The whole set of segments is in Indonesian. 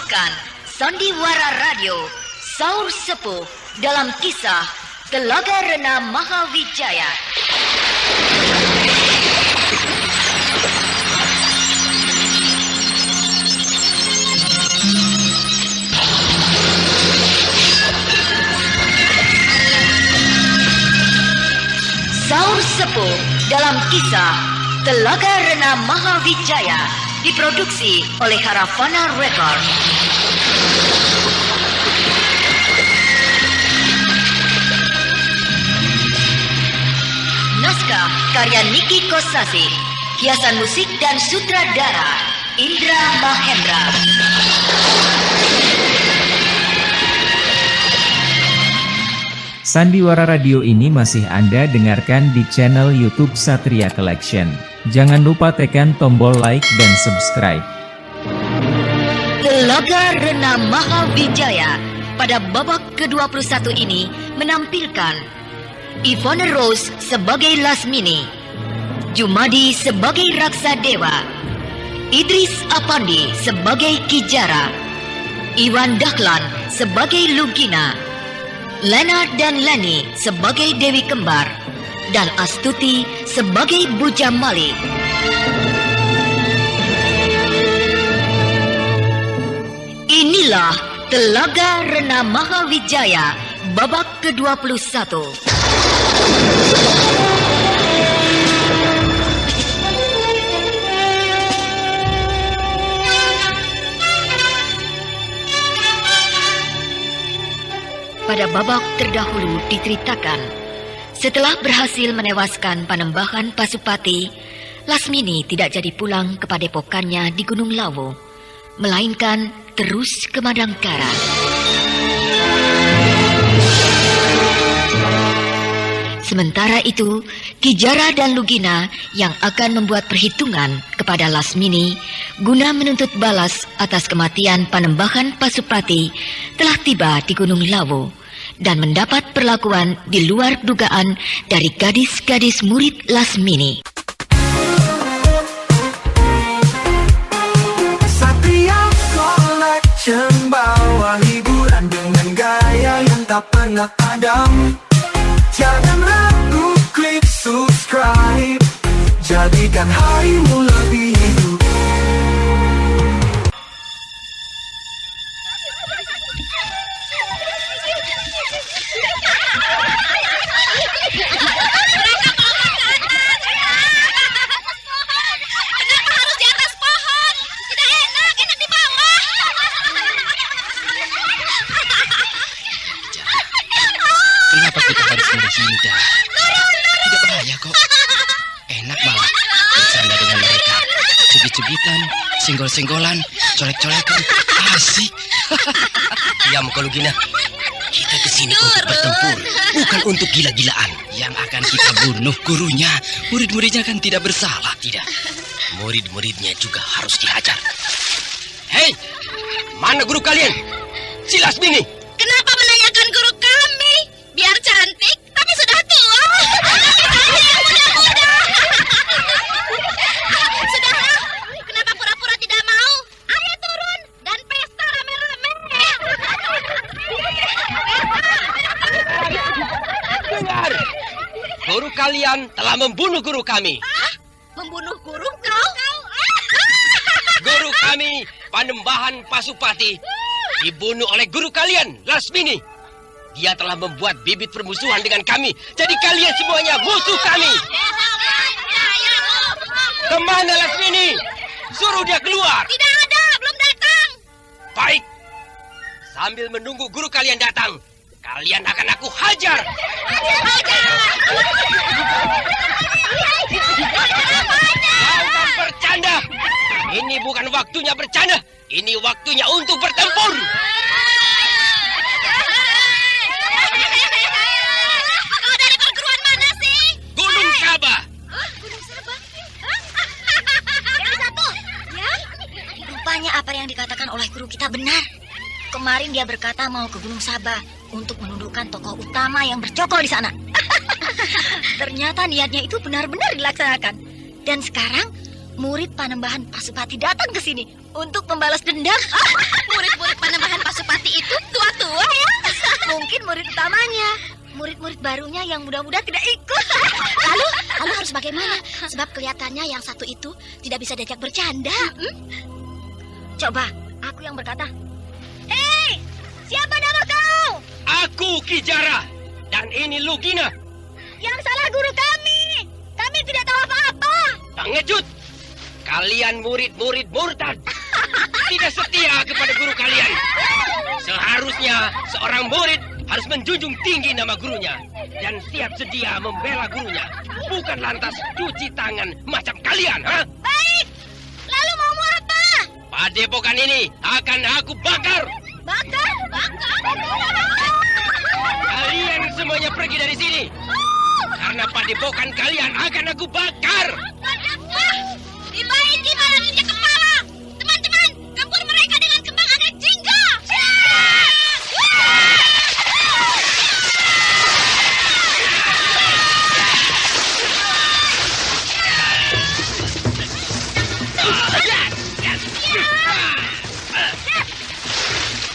mempersembahkan Sandiwara Radio Saur Sepuh dalam kisah Telaga Rena Mahawijaya. Saur Sepuh dalam kisah Telaga Rena Mahawijaya diproduksi oleh Haravana Record. Naskah karya Niki Kosasi, hiasan musik dan sutradara Indra Mahendra. Sandiwara Radio ini masih Anda dengarkan di channel YouTube Satria Collection. Jangan lupa tekan tombol like dan subscribe. Telaga Rena Mahawijaya pada babak ke-21 ini menampilkan Ivone Rose sebagai Lasmini, Jumadi sebagai Raksa Dewa, Idris Apandi sebagai Kijara, Iwan Dahlan sebagai Lugina, Lena dan Leni sebagai Dewi Kembar, dan Astuti sebagai Buja Malik. Inilah Telaga Rena Mahawijaya babak ke-21. Pada babak terdahulu diceritakan, setelah berhasil menewaskan Panembahan Pasupati, Lasmini tidak jadi pulang ke padepokannya di Gunung Lawu, melainkan terus ke Madangkara. Sementara itu, Kijara dan Lugina yang akan membuat perhitungan kepada Lasmini guna menuntut balas atas kematian Panembahan Pasupati telah tiba di Gunung Lawu dan mendapat perlakuan di luar dugaan dari gadis-gadis murid Lasmini. Satria Collection bawa hiburan dengan gaya yang tak pernah padam. Jangan ragu, klik subscribe, jadikan harimu lebih hidup. Kenapa kita harus bersini dah? Tidak bahaya kok. Enak malah bercanda dengan mereka. Cubit-cubitan, senggol-senggolan, colek-colekan. Asik. Diam kau Lugina. Kita kesini untuk bertempur, bukan untuk gila-gilaan. Yang akan kita bunuh gurunya. Murid-muridnya kan tidak bersalah. Tidak. Murid-muridnya juga harus dihajar. Hei, mana guru kalian? Si Lasmini. Kenapa menanyakan guru kami? Biar cantik, tapi sudah tua. Kami yang muda-muda. Sudahlah, kenapa pura-pura tidak mau? Ayo turun dan pesta rame-rame. Dengar, guru kalian telah membunuh guru kami. Membunuh guru kau? Guru kami, Panembahan Pasupati, dibunuh oleh guru kalian, Lasmini. Dia telah membuat bibit permusuhan dengan kami. Jadi kalian semuanya musuh kami. Kemana Lasmini? Suruh dia keluar. Tidak ada, belum datang. Baik. Sambil menunggu guru kalian datang, kalian akan aku hajar. Jangan bercanda. Ini bukan waktunya bercanda. Ini waktunya untuk bertempur. Kau dari perguruan mana sih? Gunung Sabah. Gunung Sabah. Yang satu. Ya? Rupanya apa yang dikatakan oleh guru kita benar. Kemarin dia berkata mau ke Gunung Sabah untuk menundukkan tokoh utama yang bercokol di sana. Ternyata niatnya itu benar-benar dilaksanakan. Dan sekarang murid Panembahan Pasupati datang ke sini untuk membalas dendam. Murid murid-murid barunya yang muda-muda tidak ikut. Lalu harus bagaimana? Sebab kelihatannya yang satu itu tidak bisa diajak bercanda. Coba, aku yang berkata. Hei, siapa nama kau? Aku Ki Jara, dan ini Lugina. Yang salah guru kami. Kami tidak tahu apa-apa. Pengecut! Kalian murid-murid murtad. Tidak setia kepada guru kalian. Seharusnya seorang murid harus menjunjung tinggi nama gurunya dan siap sedia membela gurunya, bukan lantas cuci tangan macam kalian, ha? Baik. Lalu maumu apa? Padepokan ini akan aku bakar. Bakar? Kalian semuanya pergi dari sini. Karena padepokan kalian akan aku bakar. Dibaiki barangnya kepala. Teman-teman, gempur mereka dengan kembang anggrek jingga.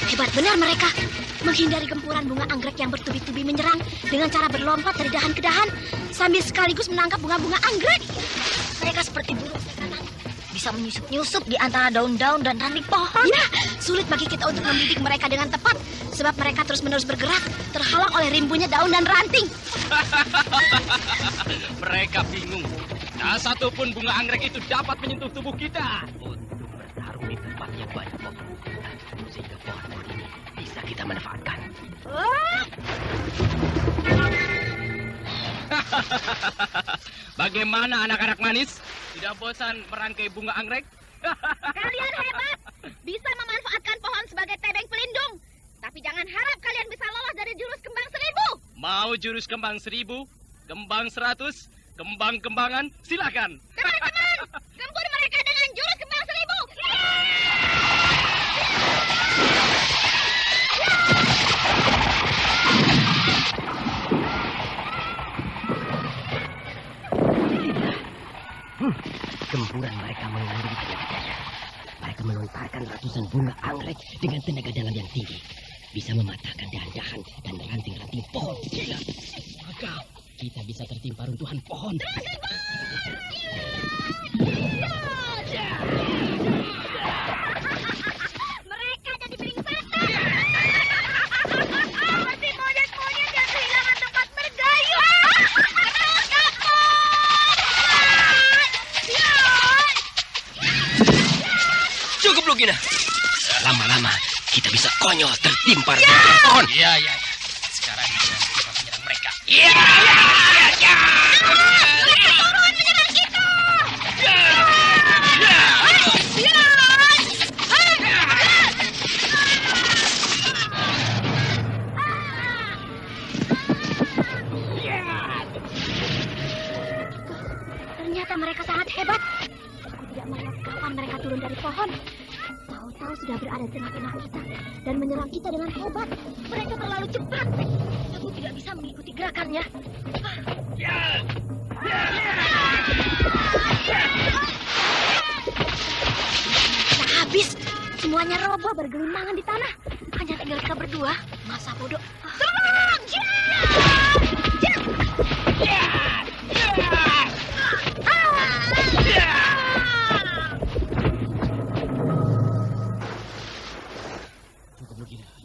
Hebat benar mereka. Menghindari gempuran bunga anggrek yang bertubi-tubi menyerang dengan cara berlompat dari dahan ke dahan sambil sekaligus menangkap bunga-bunga anggrek. Mereka seperti burung sekanan. Bisa menyusup-nyusup di antara daun-daun dan ranting pohon. Ya, sulit bagi kita untuk membidik mereka dengan tepat sebab mereka terus-menerus bergerak terhalang oleh rimbunya daun dan ranting. Mereka bingung. Tak satu pun bunga anggrek itu dapat menyentuh tubuh kita. Untuk bertarung di tempat yang banyak pohon, sehingga pohon ini bisa kita manfaatkan. Bagaimana anak-anak manis? Tidak bosan merangkai bunga anggrek? Kalian hebat, bisa memanfaatkan pohon sebagai tebeng pelindung. Tapi jangan harap kalian bisa lolos dari jurus kembang 1000. Mau jurus kembang 1000, kembang 100, kembang-kembangan, silakan. Teman-teman, gempur mereka dengan jurus kembang 1000. Gempuran mereka mengandung tenaga dalam. Mereka melontarkan ratusan bunga anggrek dengan tenaga dalam yang tinggi. Bisa mematahkan dahan-dahan dan ranting-ranting pohon. Gila. Maka kita bisa tertimpa runtuhan pohon. Mereka jadi beringsetan. Seperti monyet-monyet yang kehilangan tempat bergayung. Cukup Lugina. Lama-lama kita bisa konyol tertimpa runtuhan pohon. Iya. Sekarang kita menyerang mereka. Iya. Ternyata mereka sangat hebat. Aku tidak melihat kapan mereka turun dari pohon. Tahu-tahu sudah berada di tengah-tengah kita dan menyerang kita dengan hebat. Mereka terlalu cepat. Aku tidak bisa mengikuti gerakannya. Sudah habis. Semuanya roboh bergelimpangan di tanah. Hanya tinggal kita berdua. Masa bodoh. Tolong!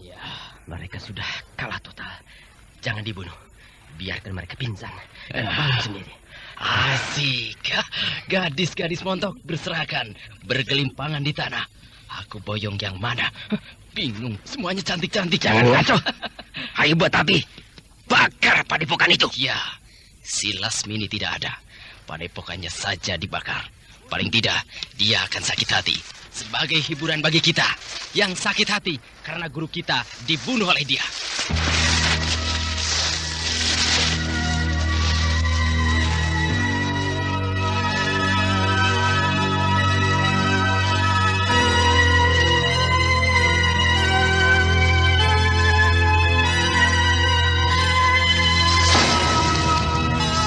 Ya, mereka sudah kalah total. Jangan dibunuh. Biarkan mereka pingsan dan bangun sendiri. Asik. Gadis-gadis montok berserakan, bergelimpangan di tanah. Aku boyong yang mana? Bingung, semuanya cantik-cantik. Jangan ngaco. Ayo buat api. Bakar padepokan itu. Ya, si Lasmini tidak ada. Padepokannya saja dibakar. Paling tidak, dia akan sakit hati. Sebagai hiburan bagi kita yang sakit hati karena guru kita dibunuh oleh dia.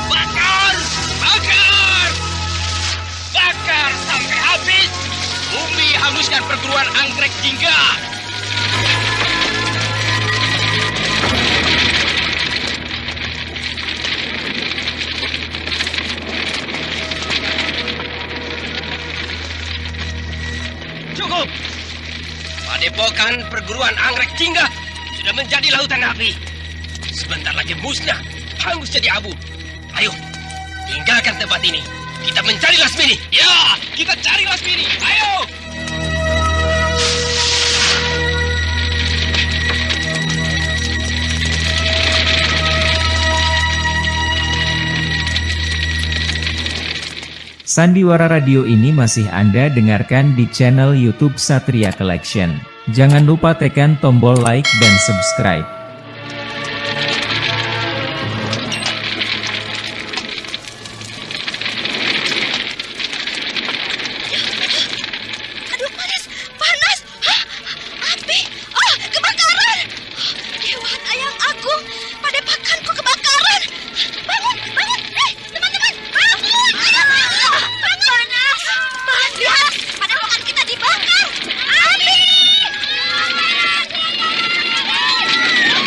Bakar! Bakar! Bakar sampai habis. Bumi hanguskan perguruan anggrek jingga. Padepokan perguruan anggrek Jingga sudah menjadi lautan api. Sebentar lagi musnah, hangus jadi abu. Ayo, tinggalkan tempat ini. Kita mencari Lasmini. Ya, kita cari Lasmini. Ayo! Sandiwara Radio ini masih Anda dengarkan di channel YouTube Satria Collection. Jangan lupa tekan tombol like dan subscribe. Aduh, panas. Hah? Api. Oh, kebakaran. Dewa Tayang Agung, padepokanku kebakaran. Bangun. Teman-teman. Bangun. Panas. Padepokan kita dibakar. Api.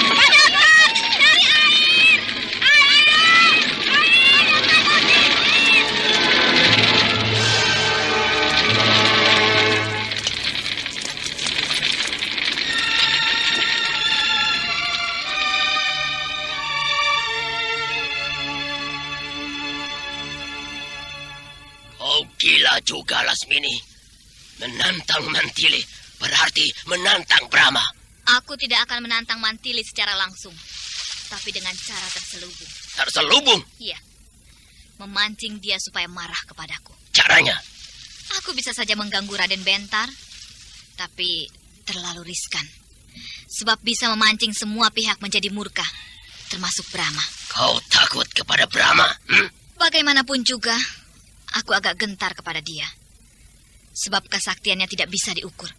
Padepokan, cari air. Oh, gila juga Lasmini. Menantang Mantili berarti menantang Brahma. Aku tidak akan menantang Mantili secara langsung, tapi dengan cara terselubung. Terselubung Iya, memancing dia supaya marah kepadaku. caranya. Aku bisa saja mengganggu Raden Bentar, tapi terlalu riskan. Sebab bisa memancing semua pihak menjadi murka, termasuk Brahma. Kau takut kepada Brahma? Bagaimanapun juga, aku agak gentar kepada dia. Sebab kesaktiannya tidak bisa diukur.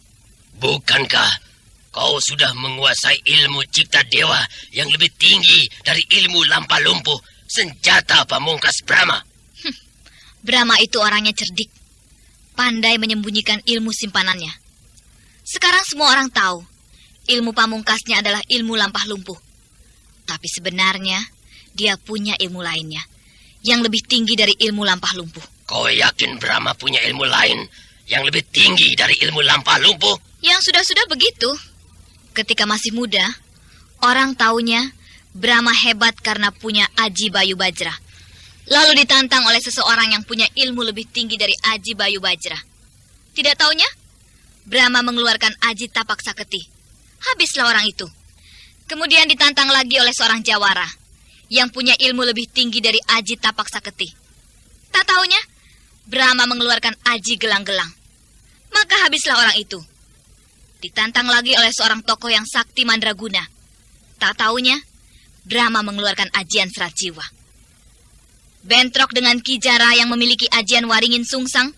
Bukankah kau sudah menguasai ilmu cipta dewa yang lebih tinggi dari ilmu lampah lumpuh, senjata pamungkas Brahma? Brahma itu orangnya cerdik, pandai menyembunyikan ilmu simpanannya. Sekarang semua orang tahu, ilmu pamungkasnya adalah ilmu lampah lumpuh. Tapi sebenarnya, dia punya ilmu lainnya, yang lebih tinggi dari ilmu lampah lumpuh. Kau yakin Brahma punya ilmu lain yang lebih tinggi dari ilmu lampah lumpuh? Yang sudah-sudah begitu. Ketika masih muda, orang taunya Brahma hebat karena punya Aji Bayu Bajra. Lalu ditantang oleh seseorang yang punya ilmu lebih tinggi dari Aji Bayu Bajra. Tidak taunya, Brahma mengeluarkan Aji Tapak Saketi. Habislah orang itu. Kemudian ditantang lagi oleh seorang Jawara yang punya ilmu lebih tinggi dari Aji Tapak Saketi. Tak taunya, Brahma mengeluarkan Aji Gelang-Gelang. Maka habislah orang itu. Ditantang lagi oleh seorang tokoh yang sakti mandraguna. Tak taunya, Brahma mengeluarkan ajian serat jiwa. Bentrok dengan Ki Jara yang memiliki ajian waringin sungsang.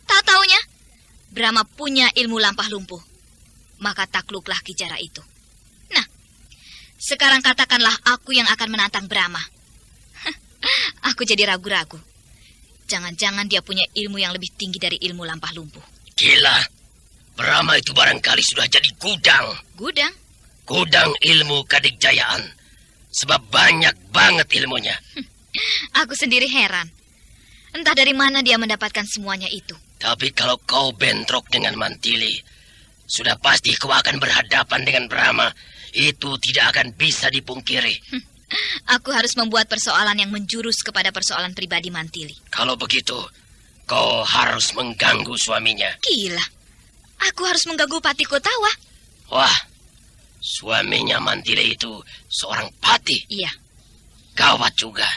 Tak taunya, Brahma punya ilmu lampah lumpuh. Maka takluklah Ki Jara itu. Nah, sekarang katakanlah aku yang akan menantang Brahma. Aku jadi ragu-ragu. Jangan-jangan dia punya ilmu yang lebih tinggi dari ilmu lampah lumpuh. Gila, Brahma itu barangkali sudah jadi gudang. Gudang? Gudang ilmu kadikjayaan. Sebab banyak banget ilmunya. Aku sendiri heran. Entah dari mana dia mendapatkan semuanya itu. Tapi kalau kau bentrok dengan Mantili, sudah pasti kau akan berhadapan dengan Brahma. Itu tidak akan bisa dipungkiri. Aku harus membuat persoalan yang menjurus kepada persoalan pribadi Mantili. Kalau begitu, kau harus mengganggu suaminya. Gila, aku harus mengganggu Pati Kotawa. Wah, suaminya Mantili itu seorang pati. Iya. Gawat juga.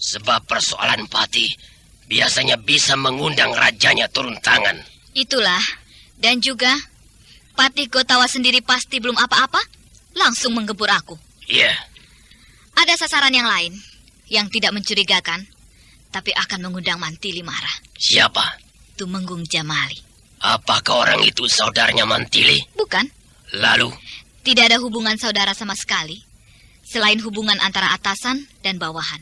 Sebab persoalan pati biasanya bisa mengundang rajanya turun tangan. Itulah. Dan juga, Pati Kotawa sendiri pasti belum apa-apa, langsung menggempur aku. Iya. Ada sasaran yang lain, yang tidak mencurigakan, tapi akan mengundang Mantili marah. Siapa? Tumenggung Jamali. Apakah orang itu saudaranya Mantili? Bukan. Lalu? Tidak ada hubungan saudara sama sekali, selain hubungan antara atasan dan bawahan.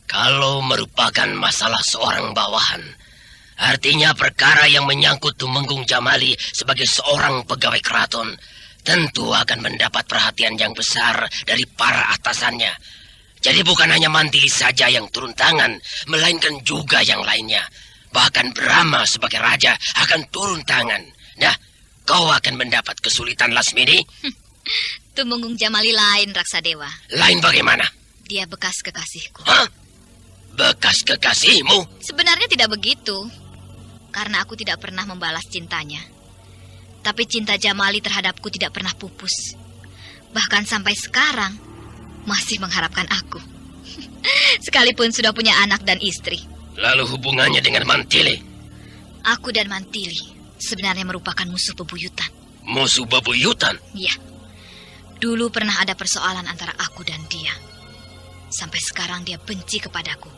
Kalau merupakan masalah seorang bawahan, artinya perkara yang menyangkut Tumenggung Jamali sebagai seorang pegawai keraton tentu akan mendapat perhatian yang besar dari para atasannya. Jadi bukan hanya Mantili saja yang turun tangan, melainkan juga yang lainnya. Bahkan Brahma sebagai raja akan turun tangan. Nah, kau akan mendapat kesulitan, Lasmini. Tumenggung Jamali lain, Raksadewa. Lain bagaimana? Dia bekas kekasihku. Hah? Bekas kekasihmu? Sebenarnya tidak begitu. Karena aku tidak pernah membalas cintanya. Tapi cinta Jamali terhadapku tidak pernah pupus. Bahkan sampai sekarang masih mengharapkan aku. Sekalipun sudah punya anak dan istri. Lalu hubungannya dengan Mantili? Aku dan Mantili sebenarnya merupakan musuh bebuyutan. Musuh bebuyutan? Ya. Dulu pernah ada persoalan antara aku dan dia. Sampai sekarang dia benci kepadaku.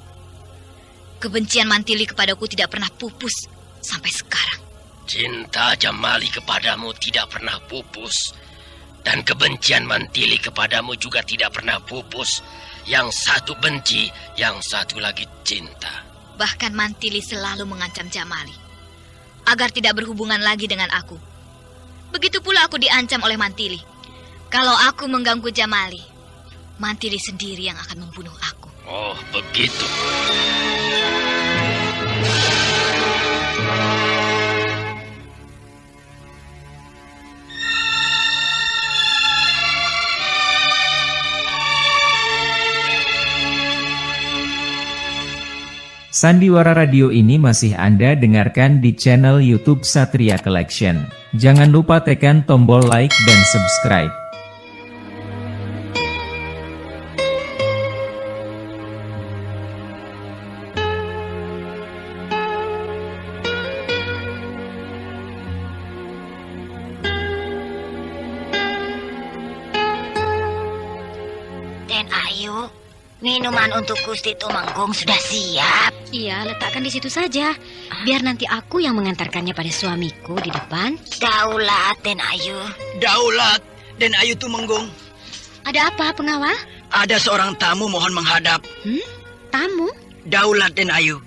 Kebencian Mantili kepadaku tidak pernah pupus sampai sekarang. Cinta Jamali kepadamu tidak pernah pupus. Dan kebencian Mantili kepadamu juga tidak pernah pupus. Yang satu benci, yang satu lagi cinta. Bahkan Mantili selalu mengancam Jamali agar tidak berhubungan lagi dengan aku. Begitu pula aku diancam oleh Mantili. Kalau aku mengganggu Jamali, Mantili sendiri yang akan membunuh aku. Oh, begitu. Sandiwara Radio ini masih Anda dengarkan di channel YouTube Satria Collection. Jangan lupa tekan tombol like dan subscribe. Den Ayu, minuman untuk Gusti Tumenggung sudah siap. Iya, letakkan di situ saja. Biar nanti aku yang mengantarkannya pada suamiku di depan. Daulat, Den Ayu. Daulat, Den Ayu Tumenggung. Ada apa, pengawal? Ada seorang tamu mohon menghadap. Tamu? Daulat, Den Ayu.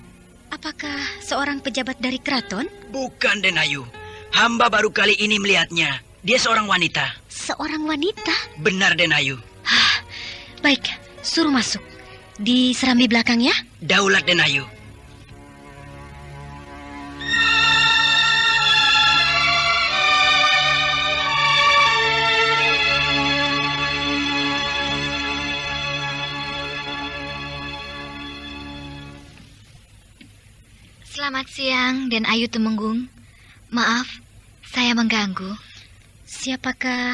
Apakah seorang pejabat dari keraton? Bukan, Den Ayu. Hamba baru kali ini melihatnya. Dia seorang wanita. Seorang wanita? Benar, Den Ayu. Baik, suruh masuk. Di serambi belakang ya. Daulat, Den Ayu. Selamat siang, Den Ayu Tumenggung. Maaf, saya mengganggu. Siapakah?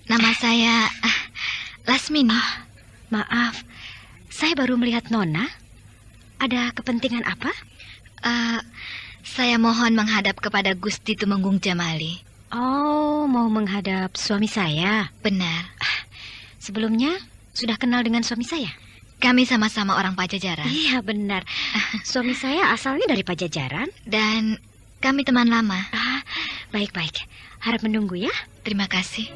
Nama saya Lasmini. Maaf, saya baru melihat Nona. Ada kepentingan apa? Saya mohon menghadap kepada Gusti Tumenggung Jamali. Oh, mau menghadap suami saya. Benar. Sebelumnya, sudah kenal dengan suami saya? Kami sama-sama orang Pajajaran. Iya, benar. Suami saya asalnya dari Pajajaran. Dan kami teman lama. Baik-baik. Harap menunggu ya. Terima kasih.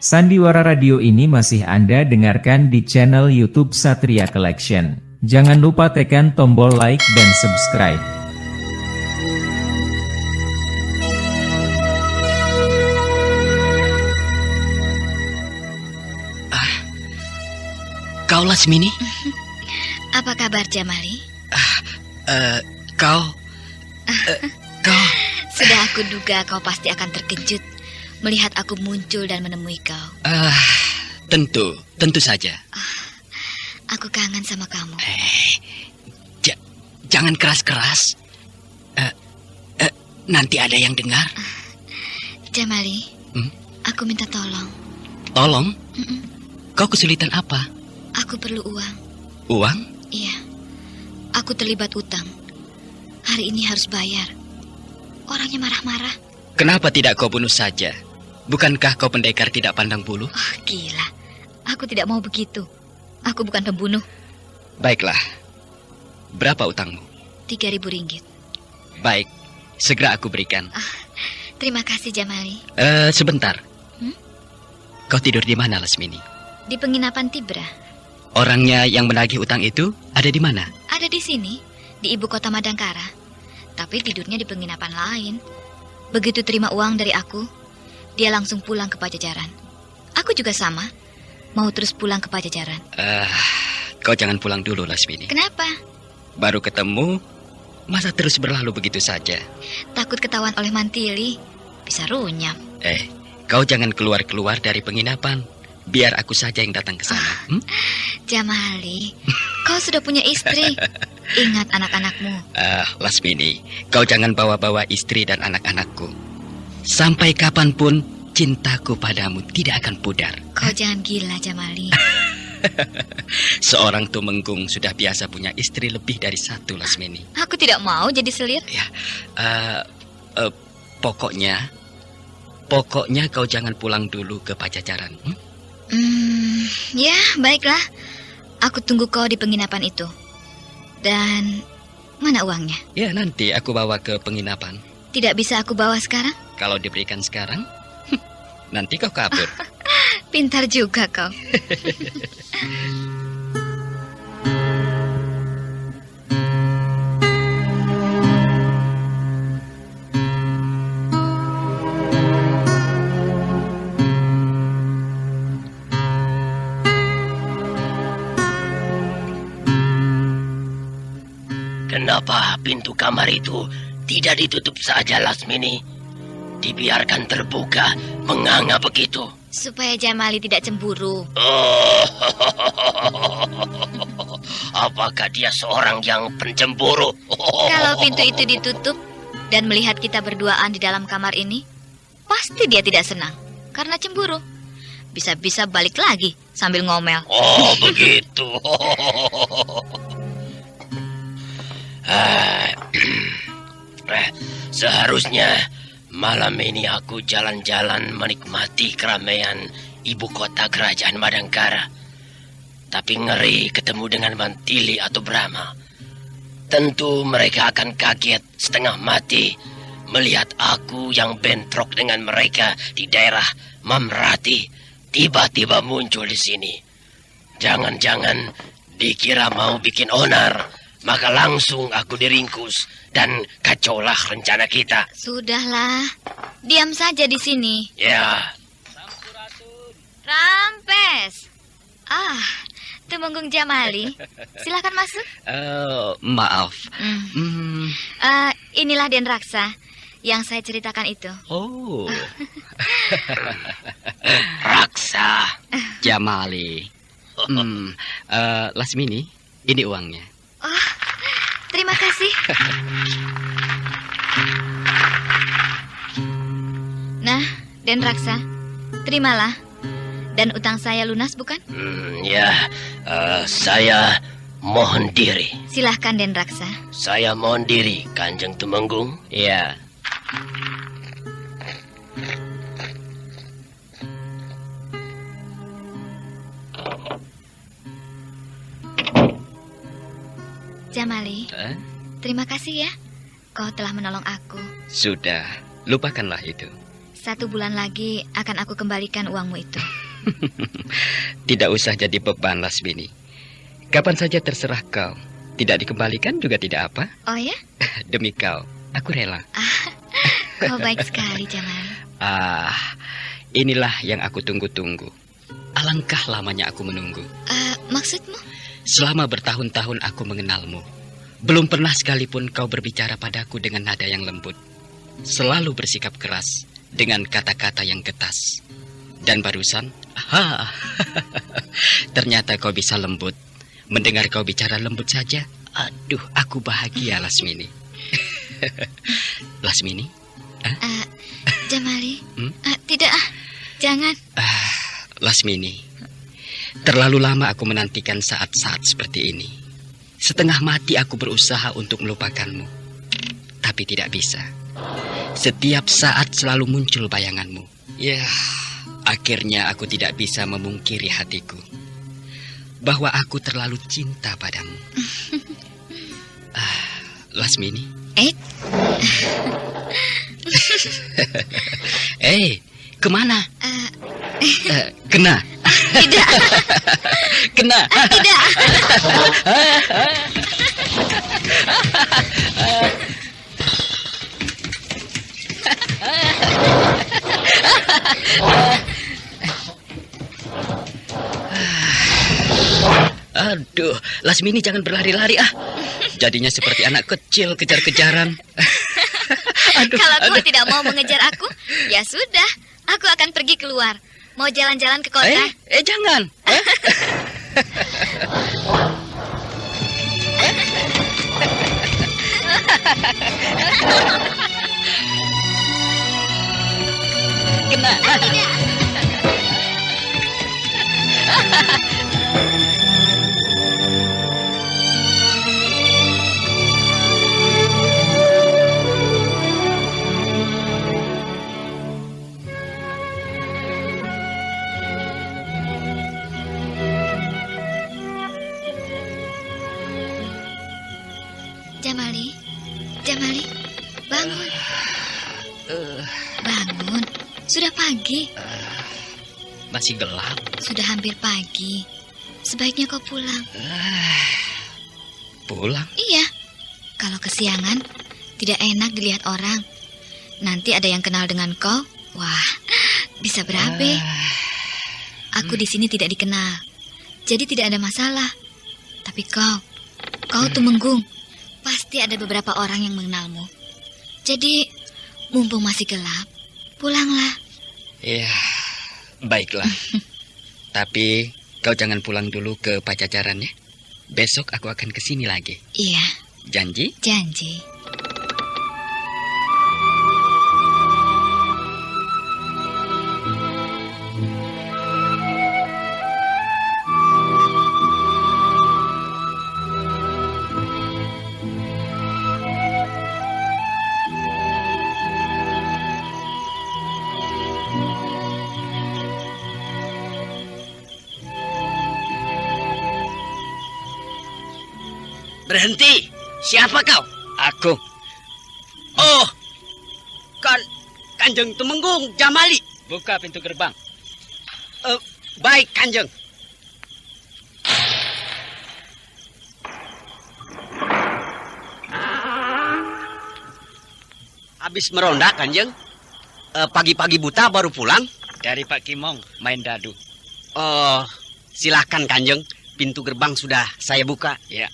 Sandiwara Radio ini masih Anda dengarkan di channel YouTube Satria Collection. Jangan lupa tekan tombol like dan subscribe. Kau Lasmini? Apa kabar Jamali? Kau... Sudah aku duga kau pasti akan terkejut melihat aku muncul dan menemui kau. Tentu saja. Aku kangen sama kamu. Jangan keras-keras. Nanti ada yang dengar. Jamali, aku minta tolong. Tolong? Kau kesulitan apa? Aku perlu uang. Uang? Iya, aku terlibat utang. Hari ini harus bayar. Orangnya marah-marah. Kenapa tidak kau bunuh saja? Bukankah kau pendekar tidak pandang bulu? Oh, gila. Aku tidak mau begitu. Aku bukan pembunuh. Baiklah. Berapa utangmu? 3.000 ringgit. Baik, segera aku berikan. Terima kasih, Jamali. Sebentar. Kau tidur di mana, Lasmini? Di penginapan Tibra. Orangnya yang menagih utang itu ada di mana? Ada di sini, di ibu kota Madangkara. Tapi tidurnya di penginapan lain. Begitu terima uang dari aku, dia langsung pulang ke Pajajaran. Aku juga sama, mau terus pulang ke Pajajaran. Kau jangan pulang dulu, Lasmini. Kenapa? Baru ketemu, masa terus berlalu begitu saja? Takut ketahuan oleh Mantili, bisa runyam. Kau jangan keluar-keluar dari penginapan. Biar aku saja yang datang ke sana. Jamali, kau sudah punya istri. Ingat anak-anakmu. Lasmini, kau jangan bawa-bawa istri dan anak-anakku. Sampai kapanpun cintaku padamu tidak akan pudar. Kau jangan gila, Jamali. Seorang tumenggung sudah biasa punya istri lebih dari satu, Lasmini. Aku tidak mau jadi selir. Ya, pokoknya kau jangan pulang dulu ke Pajajaran. Ya, baiklah. Aku tunggu kau di penginapan itu. Dan mana uangnya? Ya, nanti aku bawa ke penginapan. Tidak bisa aku bawa sekarang? Kalau diberikan sekarang, nanti kau kabur. Pintar juga kau. Kenapa pintu kamar itu tidak ditutup saja, Lasmini? Dibiarkan terbuka, menganga begitu. Supaya Jamali tidak cemburu. Apakah dia seorang yang pencemburu? Kalau pintu itu ditutup dan melihat kita berduaan di dalam kamar ini, pasti dia tidak senang karena cemburu. Bisa-bisa balik lagi sambil ngomel. Oh, begitu. Seharusnya malam ini aku jalan-jalan menikmati keramaian ibu kota kerajaan Madangkara. Tapi ngeri ketemu dengan Mantili atau Brahma. Tentu mereka akan kaget setengah mati melihat aku yang bentrok dengan mereka di daerah Mamrati tiba-tiba muncul di sini. Jangan-jangan dikira mau bikin onar, maka langsung aku diringkus dan kacaulah rencana kita. Sudahlah, diam saja di sini. Ya. Rampes. Tumenggung Jamali, silakan masuk. Maaf. Inilah Den Raksa yang saya ceritakan itu. Oh. Raksa. Jamali. Lasmini, ini uangnya. Oh, terima kasih. Nah, Den Raksa, terimalah. Dan utang saya lunas, bukan? Saya mohon diri. Silahkan, Den Raksa. Saya mohon diri, Kanjeng Tumenggung. Iya. Jamali, terima kasih ya. Kau telah menolong aku. Sudah, lupakanlah itu. 1 bulan lagi akan aku kembalikan uangmu itu. Tidak usah jadi beban, Lasmini. Kapan saja terserah kau. Tidak dikembalikan juga tidak apa. Oh ya? Demi kau, aku rela. Kau baik sekali, Jamali. Inilah yang aku tunggu-tunggu. Alangkah lamanya aku menunggu. Maksudmu? Selama bertahun-tahun aku mengenalmu, belum pernah sekalipun kau berbicara padaku dengan nada yang lembut. Selalu bersikap keras dengan kata-kata yang getas. Dan barusan, ternyata kau bisa lembut. Mendengar kau bicara lembut saja, aduh, aku bahagia, Lasmini. Lasmini? Jamali? Tidak, jangan. Lasmini, terlalu lama aku menantikan saat-saat seperti ini. Setengah mati aku berusaha untuk melupakanmu, tapi tidak bisa. Setiap saat selalu muncul bayanganmu. Ya, akhirnya aku tidak bisa memungkiri hatiku bahwa aku terlalu cinta padamu. Lasmini, Kemana? Kena. Tidak. Kena. Tidak. Aduh, Lasmini jangan berlari-lari ah. Jadinya seperti anak kecil kejar-kejaran. Kalau kau tidak mau mengejar aku, ya sudah. Aku akan pergi keluar. Mau jalan-jalan ke kota. Jangan. Kena. Tidak. Jamali, bangun. Bangun, sudah pagi. Masih gelap. Sudah hampir pagi. Sebaiknya kau pulang. Pulang? Iya. Kalau kesiangan, tidak enak dilihat orang. Nanti ada yang kenal dengan kau. Wah, bisa berabe. Aku di sini tidak dikenal. Jadi tidak ada masalah. Tapi kau Tumenggung. Pasti ada beberapa orang yang mengenalmu. Jadi, mumpung masih gelap, pulanglah. Ya, baiklah. Tapi kau jangan pulang dulu ke Pajajaran ya. Besok aku akan ke sini lagi. Iya. Janji? Janji. Berhenti. Siapa kau? Aku. Oh, Kanjeng Tumenggung Jamali. Buka pintu gerbang. Baik, Kanjeng. Habis meronda, Kanjeng? Pagi-pagi buta baru pulang? Dari Pak Kimong main dadu. Oh, silakan, Kanjeng. Pintu gerbang sudah saya buka. Ya.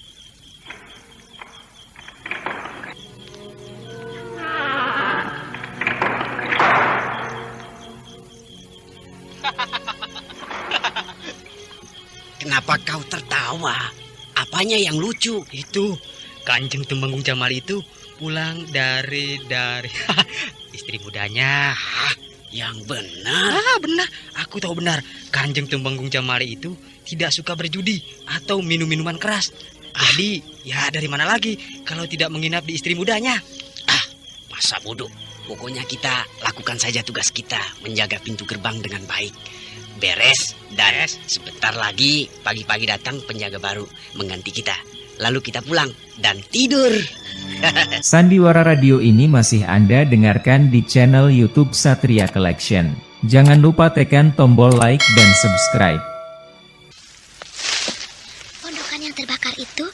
Kenapa kau tertawa? Apanya yang lucu? Itu Kanjeng Tumenggung Jamali itu pulang dari istri mudanya. Yang benar. Benar. Aku tahu benar. Kanjeng Tumenggung Jamali itu tidak suka berjudi atau minum-minuman keras. Jadi, ya dari mana lagi kalau tidak menginap di istri mudanya? Masa bodoh. Pokoknya kita lakukan saja tugas kita, menjaga pintu gerbang dengan baik. Beres dan sebentar lagi pagi-pagi datang penjaga baru mengganti kita. Lalu kita pulang dan tidur. Sandiwara Radio ini masih Anda dengarkan di channel YouTube Satria Collection. Jangan lupa tekan tombol like dan subscribe. Pondokan yang terbakar itu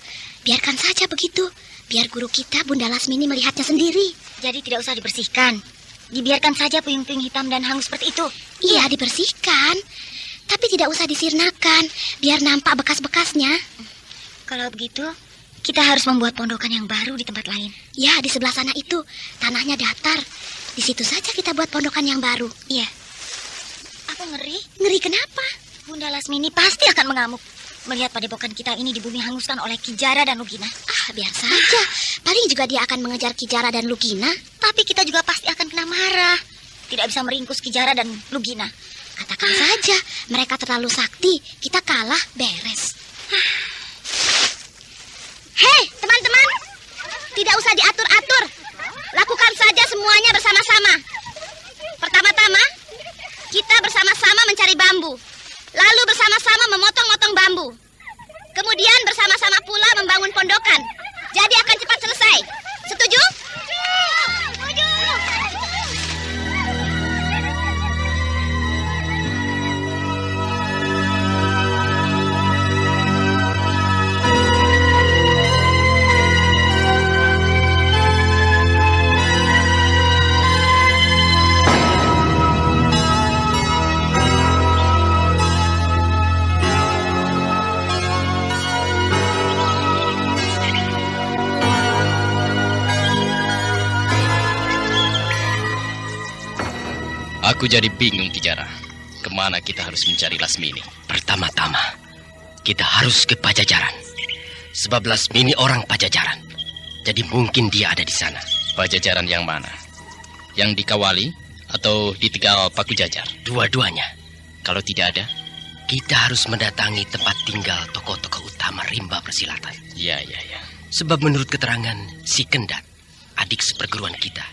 biarkan saja begitu. Biar guru kita Bunda Lasmini melihatnya sendiri. Jadi tidak usah dibersihkan. Dibiarkan saja puing-puing hitam dan hangus seperti itu. Iya, dibersihkan. Tapi tidak usah disirnakan, biar nampak bekas-bekasnya. Kalau begitu, kita harus membuat pondokan yang baru di tempat lain. Ya, di sebelah sana itu, tanahnya datar. Di situ saja kita buat pondokan yang baru. Iya. Aku ngeri. Ngeri kenapa? Bunda Lasmini pasti akan mengamuk melihat padepokan kita ini di bumi hanguskan oleh Ki Jara dan Lugina. Biar saja. Paling juga dia akan mengejar Ki Jara dan Lugina. Tapi kita juga pasti akan kena marah. Tidak bisa meringkus Ki Jara dan Lugina. Katakan saja, mereka terlalu sakti. Kita kalah, beres. Hei, teman-teman. Tidak usah diatur-atur. Lakukan saja semuanya bersama-sama. Pertama-tama, kita bersama-sama mencari bambu. Lalu bersama-sama memotong-motong bambu. Kemudian bersama-sama pula membangun pondokan. Jadi akan cepat selesai. Setuju? Aku jadi bingung, Kijara. Kemana kita harus mencari Lasmini? Pertama-tama, kita harus ke Pajajaran. Sebab Lasmini orang Pajajaran. Jadi mungkin dia ada di sana. Pajajaran yang mana? Yang di Kawali atau di Tegal Paku Jajar? Dua-duanya. Kalau tidak ada? Kita harus mendatangi tempat tinggal tokoh-tokoh utama rimba persilatan. Ya. Sebab menurut keterangan si Kendat, adik seperguruan kita,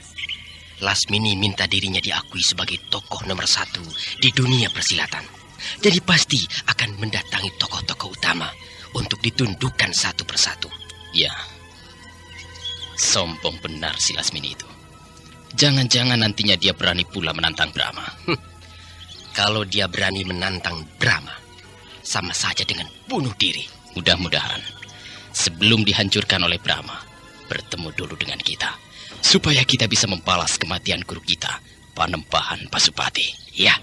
Lasmini minta dirinya diakui sebagai tokoh nomor 1 di dunia persilatan. Jadi pasti akan mendatangi tokoh-tokoh utama untuk ditundukkan satu persatu. Ya. Sombong benar si Lasmini itu. Jangan-jangan nantinya dia berani pula menantang Brahma. Kalau dia berani menantang Brahma, sama saja dengan bunuh diri. Mudah-mudahan sebelum dihancurkan oleh Brahma, bertemu dulu dengan kita, supaya kita bisa membalas kematian guru kita, Panembahan Pasupati. Ya.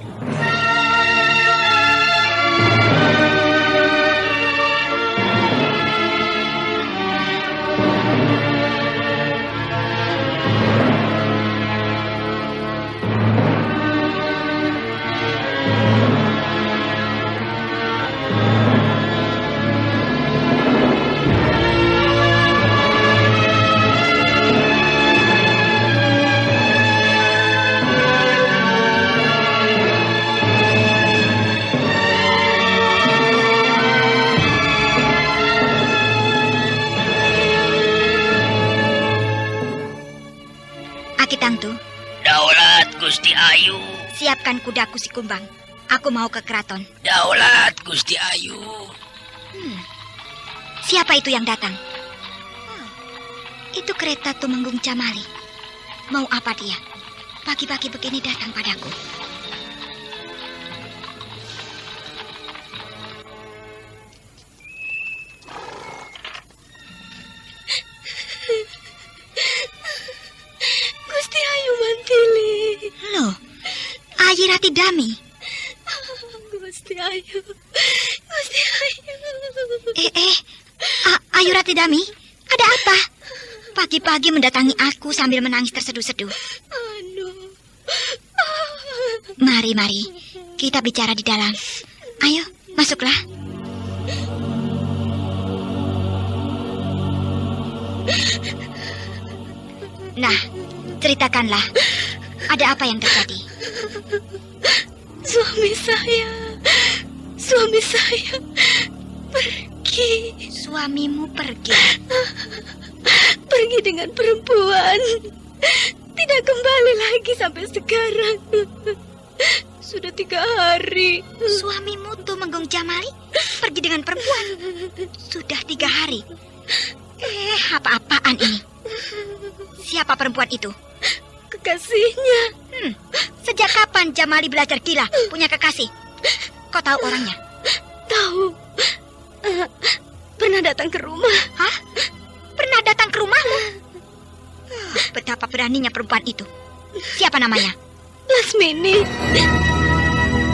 Akitangtu, Daulat Gusti Ayu. siapkan kudaku si Kumbang. Aku mau ke keraton. Daulat Gusti Ayu. Siapa itu yang datang? Itu kereta Tumenggung Jamali. Mau apa dia? Pagi-pagi begini datang padaku. Gusti Ayu Mantili. Loh, Ayi Rati Dami. Gusti Ayu. Gusti Ayu. Ayu Rati Dami, ada apa? Pagi-pagi mendatangi aku sambil menangis terseduh-seduh. Mari, kita bicara di dalam. Ayo, masuklah. Nah, ceritakanlah. Ada apa yang terjadi? Suami saya pergi. Suamimu pergi? Pergi dengan perempuan. Tidak kembali lagi sampai sekarang. Sudah 3 hari. Suamimu Tumenggung Jamali pergi dengan perempuan? Sudah 3 hari. Apa-apaan ini? Siapa perempuan itu? Kekasihnya. Sejak kapan Jamali belajar gila punya kekasih? Kau tahu orangnya? Tahu. Pernah datang ke rumah. Hah? Pernah datang ke rumahmu? Betapa beraninya perempuan itu. Siapa namanya? Lasmini.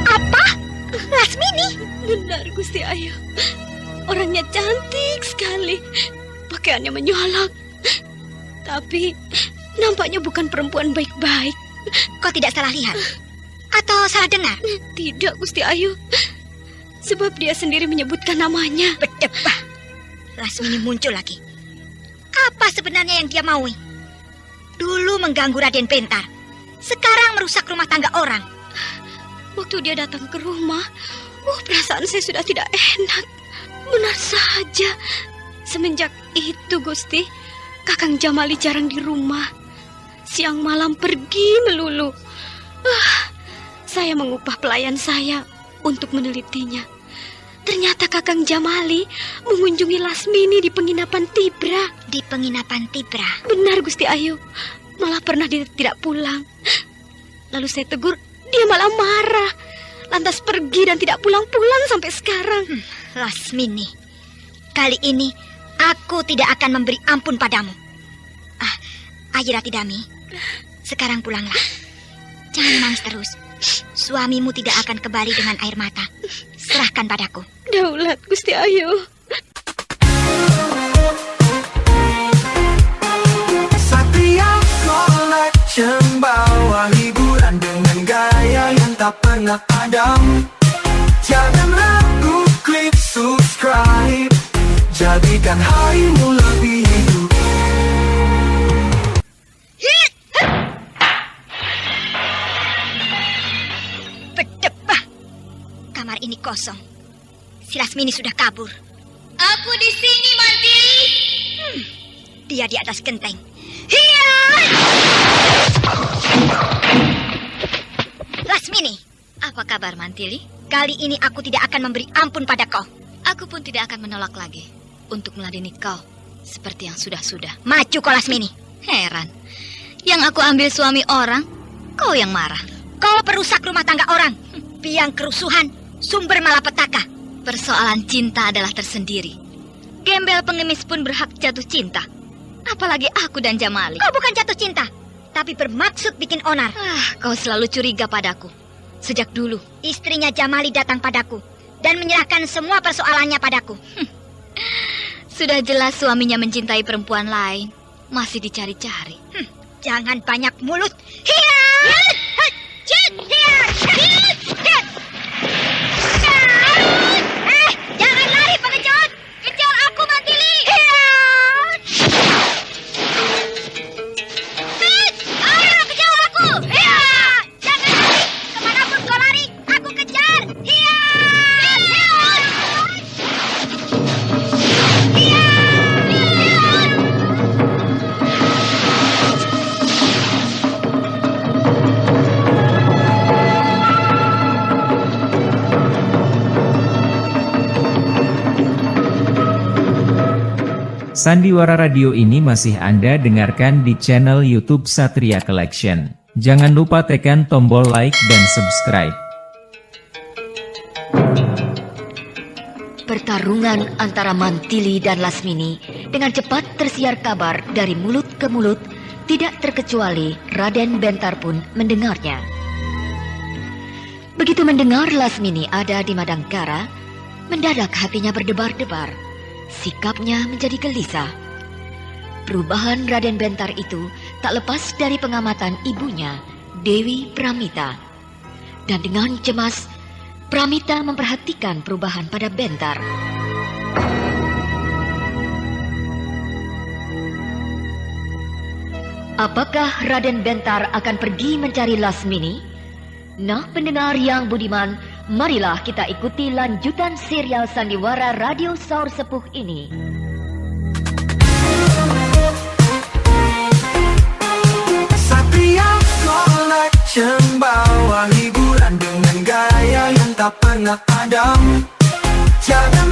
Apa? Lasmini? Benar, Gusti Ayu. Orangnya cantik sekali. Pakaiannya menyolok. Tapi nampaknya bukan perempuan baik-baik. Kau tidak salah lihat? Atau salah dengar? Tidak, Gusti Ayu. Sebab dia sendiri menyebutkan namanya. Berdebah. Lasmini muncul lagi. Apa sebenarnya yang dia maui? Dulu mengganggu Raden Bentar. Sekarang merusak rumah tangga orang. Waktu dia datang ke rumah, perasaan saya sudah tidak enak. Benar saja. Semenjak itu, Gusti, Kakang Jamali jarang di rumah. Siang malam pergi melulu. Saya mengupah pelayan saya untuk menelitinya. Ternyata Kakang Jamali mengunjungi Lasmini di penginapan Tibra. Di penginapan Tibra? Benar, Gusti Ayu. Malah pernah dia tidak pulang. Lalu saya tegur, dia malah marah. Lantas pergi dan tidak pulang-pulang sampai sekarang. Lasmini, kali ini aku tidak akan memberi ampun padamu. Ayi Rati Dami, sekarang pulanglah. Jangan nangis terus. Suamimu tidak akan kembali dengan air mata. Serahkan padaku. Daulat Gusti Ayu. Satria Collection bawa hiburan dengan gaya tak pernah padam. Jangan ragu klik subscribe, jadikan harimu lebih hidup. Berdebah. Kamar ini kosong. Si Lasmini sudah kabur. Aku di sini, Mantili. Dia di atas genteng. Hiya! Lasmini, Apa kabar, Mantili? kali ini aku tidak akan memberi ampun pada kau. Aku pun tidak akan menolak lagi untuk meladeni kau seperti yang sudah-sudah. Maju kau, Lasmini. Heran, yang aku ambil suami orang, kau yang marah. Kau perusak rumah tangga orang. Biang kerusuhan, sumber malapetaka. Persoalan cinta adalah tersendiri. Gembel pengemis pun berhak jatuh cinta. Apalagi aku dan Jamali. Kau bukan jatuh cinta, tapi bermaksud bikin onar. Kau selalu curiga padaku. Sejak dulu. Istrinya Jamali datang padaku dan menyerahkan semua persoalannya padaku. Sudah jelas suaminya mencintai perempuan lain. Masih dicari-cari. Jangan banyak mulut. Hiya! Jangan lari, pengecut! Kejar aku, Mantili! Ayo, kejar aku! Jangan lari! Kemanapun kau lari, aku kejar! Sandiwara Radio ini masih Anda dengarkan di channel YouTube Satria Collection. Jangan lupa tekan tombol like dan subscribe. Pertarungan antara Mantili dan Lasmini dengan cepat tersiar kabar dari mulut ke mulut, tidak terkecuali Raden Bentar pun mendengarnya. Begitu mendengar Lasmini ada di Madangkara, mendadak hatinya berdebar-debar, sikapnya menjadi gelisah. Perubahan Raden Bentar itu tak lepas dari pengamatan ibunya, Dewi Pramita. Dan dengan cemas, Pramita memperhatikan perubahan pada Bentar. Apakah Raden Bentar akan pergi mencari Lasmini? Nah, pendengar yang budiman, marilah kita ikuti lanjutan serial Sandiwara Radio Saur Sepuh ini. Satria Collection bawa hiburan dengan gaya yang tak pernah padam. Jangan